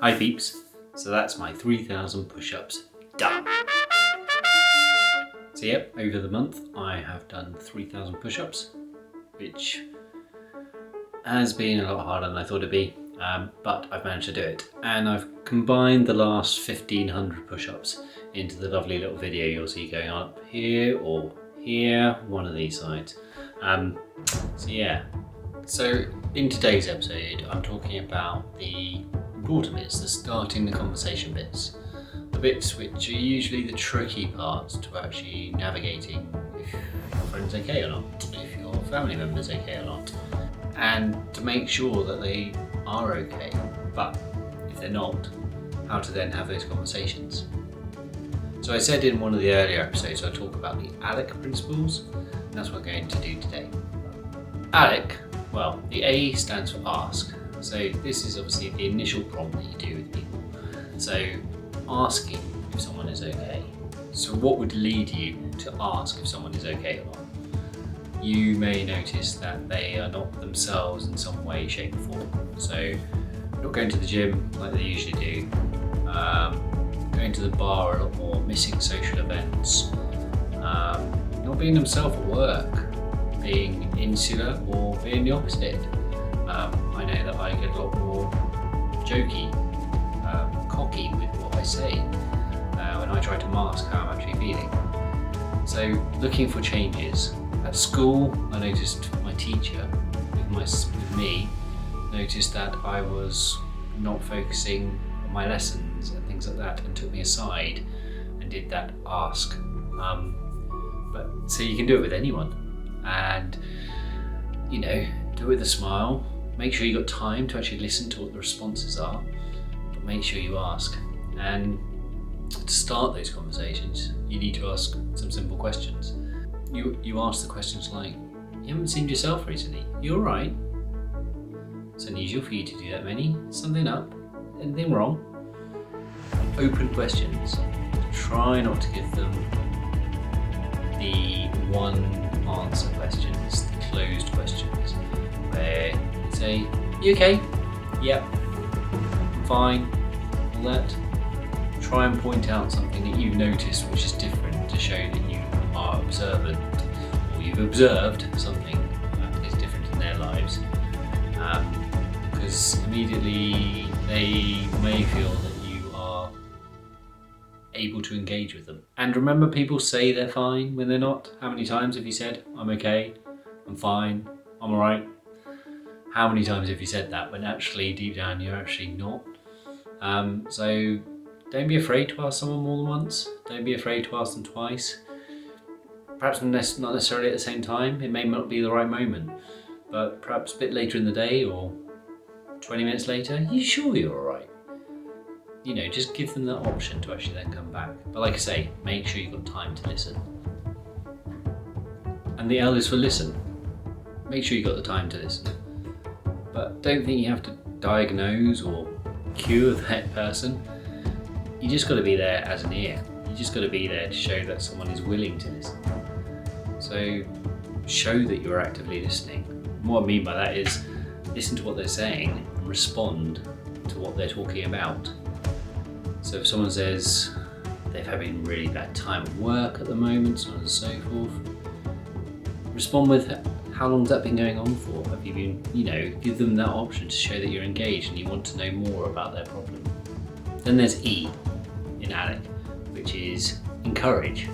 Hi peeps, so that's my 3,000 push-ups done. So yep, over the month I have done 3,000 push-ups, which has been a lot harder than I thought it'd be, but I've managed to do it. And I've combined the last 1,500 push-ups into the lovely little video you'll see going up here or here, one of these sides. So yeah, so in today's episode I'm talking about the important bits, the starting the conversation bits. The bits which are usually the tricky parts to actually navigating if your friend's okay or not, if your family member's okay or not, and to make sure that they are okay, but if they're not, how to then have those conversations. So I said in one of the earlier episodes I talk about the ALEC principles, and that's what I'm going to do today. ALEC, well, the A stands for ask. So this is obviously the initial prompt that you do with people. So asking if someone is okay. So what would lead you to ask if someone is okay or not? You may notice that they are not themselves in some way, shape or form. So not going to the gym like they usually do, going to the bar a lot more, missing social events, not being themselves at work, being insular or being the opposite. I know that I get a lot more jokey, cocky with what I say when I try to mask how I'm actually feeling. So looking for changes. At school I noticed my teacher with me noticed that I was not focusing on my lessons and things like that, and took me aside and did that ask. But so you can do it with anyone, and you know, do it with a smile. Make sure you got time to actually listen to what the responses are, but make sure you ask. And to start those conversations, you need to ask some simple questions. You ask the questions like, you haven't seen yourself recently, you alright? It's unusual for you to do that many. Something up? Anything wrong? Open questions. Try not to give them the one answer questions, the closed questions, where you say, you okay? Yep. I'm fine. All that. Try and point out something that you've noticed which is different to show that you are observant, or you've observed something that is different in their lives, because immediately they may feel that you are able to engage with them. And remember, people say they're fine when they're not. How many times have you said, I'm okay, I'm fine, I'm alright? How many times have you said that when actually deep down you're actually not? So don't be afraid to ask someone more than once. Don't be afraid to ask them twice. Perhaps not necessarily at the same time. It may not be the right moment, but perhaps a bit later in the day or 20 minutes later. Are you sure you're alright? You know, just give them that option to actually then come back. But like I say, make sure you've got time to listen. And the L is for listen. Make sure you've got the time to listen. But don't think you have to diagnose or cure that person. You just got to be there as an ear. You just got to be there to show that someone is willing to listen. So show that you're actively listening. And what I mean by that is listen to what they're saying and respond to what they're talking about. So if someone says they're having a really bad time at work at the moment, so on and so forth, respond with, how long's that been going on for? Have you been, give them that option to show that you're engaged and you want to know more about their problem. Then there's E in ALEC, which is encourage,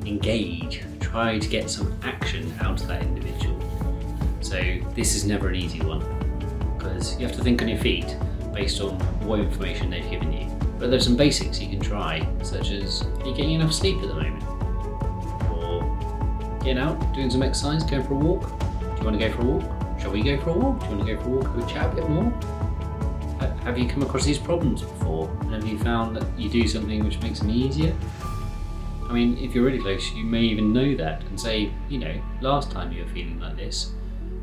engage, try to get some action out of that individual. So this is never an easy one, because you have to think on your feet based on what information they've given you. But there's some basics you can try, such as, are you getting enough sleep at the moment? Or getting out, doing some exercise, going for a walk? Do you want to go for a walk? Shall we go for a walk? Do you want to go for a walk? Can we chat a bit more? Have you come across these problems before? And have you found that you do something which makes them easier? I mean, if you're really close, you may even know that and say, last time you were feeling like this,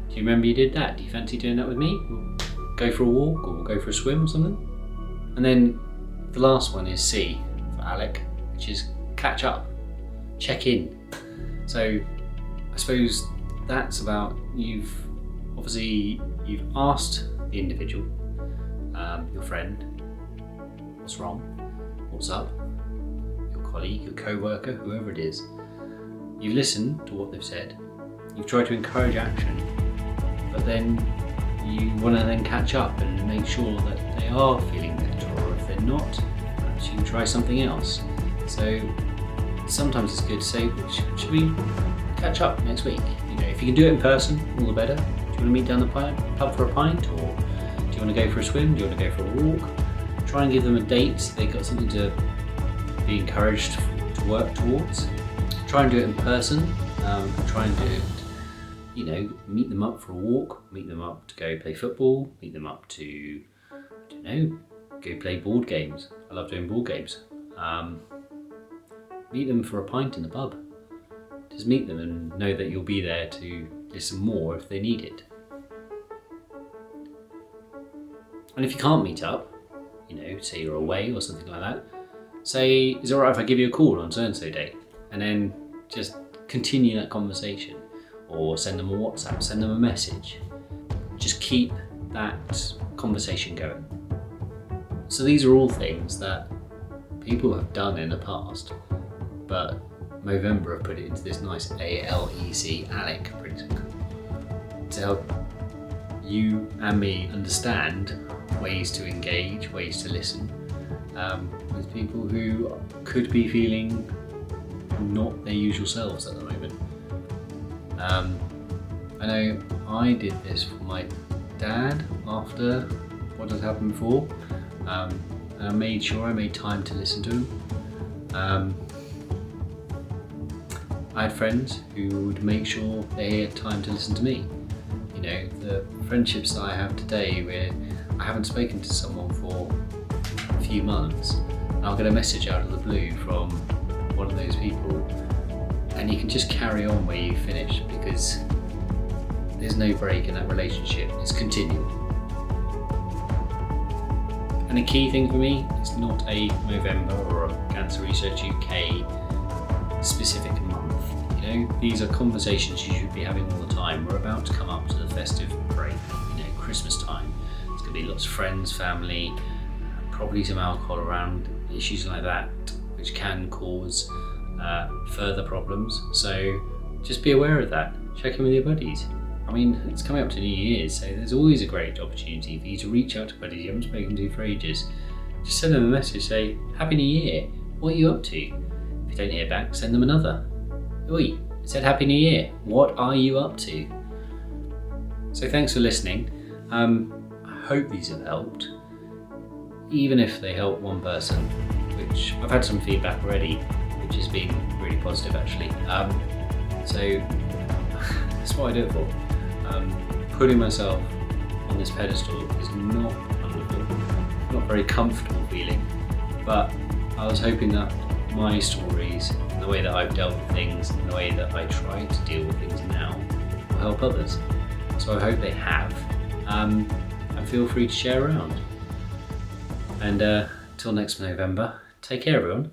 do you remember you did that? Do you fancy doing that with me? We'll go for a walk or go for a swim or something? And then the last one is C for ALEC, which is catch up, check in. So I suppose that's about, you've asked the individual, your friend, what's wrong, what's up, your colleague, your co-worker, whoever it is. You've listened to what they've said, you've tried to encourage action, but then you want to then catch up and make sure that they are feeling better, or if they're not, perhaps you can try something else. So sometimes it's good to say, should we catch up next week? If you can do it in person, all the better. Do you want to meet down the pub for a pint, or do you want to go for a swim? Do you want to go for a walk? Try and give them a date so they've got something to be encouraged to work towards. Try and do it in person. Try and do it, meet them up for a walk, meet them up to go play football, meet them up to, go play board games. I love doing board games. Meet them for a pint in the pub. Just meet them and know that you'll be there to listen more if they need it. And if you can't meet up, say you're away or something like that, say, is it alright if I give you a call on so-and-so day? And then just continue that conversation, or send them a WhatsApp, send them a message. Just keep that conversation going. So these are all things that people have done in the past, but Movember have put it into this nice ALEC principle to help you and me understand ways to engage, ways to listen with people who could be feeling not their usual selves at the moment. I know I did this for my dad after what had happened before, and I made sure I made time to listen to him. I had friends who would make sure they had time to listen to me. The friendships that I have today, where I haven't spoken to someone for a few months, and I'll get a message out of the blue from one of those people, and you can just carry on where you finished, because there's no break in that relationship, it's continual. And a key thing for me is not a Movember or a Cancer Research UK specific month. These are conversations you should be having all the time. We're about to come up to the festive break, Christmas time. There's going to be lots of friends, family, probably some alcohol around, issues like that, which can cause further problems. So just be aware of that. Check in with your buddies. It's coming up to New Year's, so there's always a great opportunity for you to reach out to buddies you haven't spoken to for ages. Just send them a message, say, Happy New Year, what are you up to? If you don't hear back, send them another. Oi, it said Happy New Year, what are you up to? So thanks for listening. I hope these have helped, even if they help one person, which I've had some feedback already, which has been really positive actually. So that's what I do it for. Putting myself on this pedestal is not wonderful, not very comfortable feeling, but I was hoping that my stories, and the way that I've dealt with things, and the way that I try to deal with things now, will help others. So I hope they have, and feel free to share around. And till next November, take care everyone.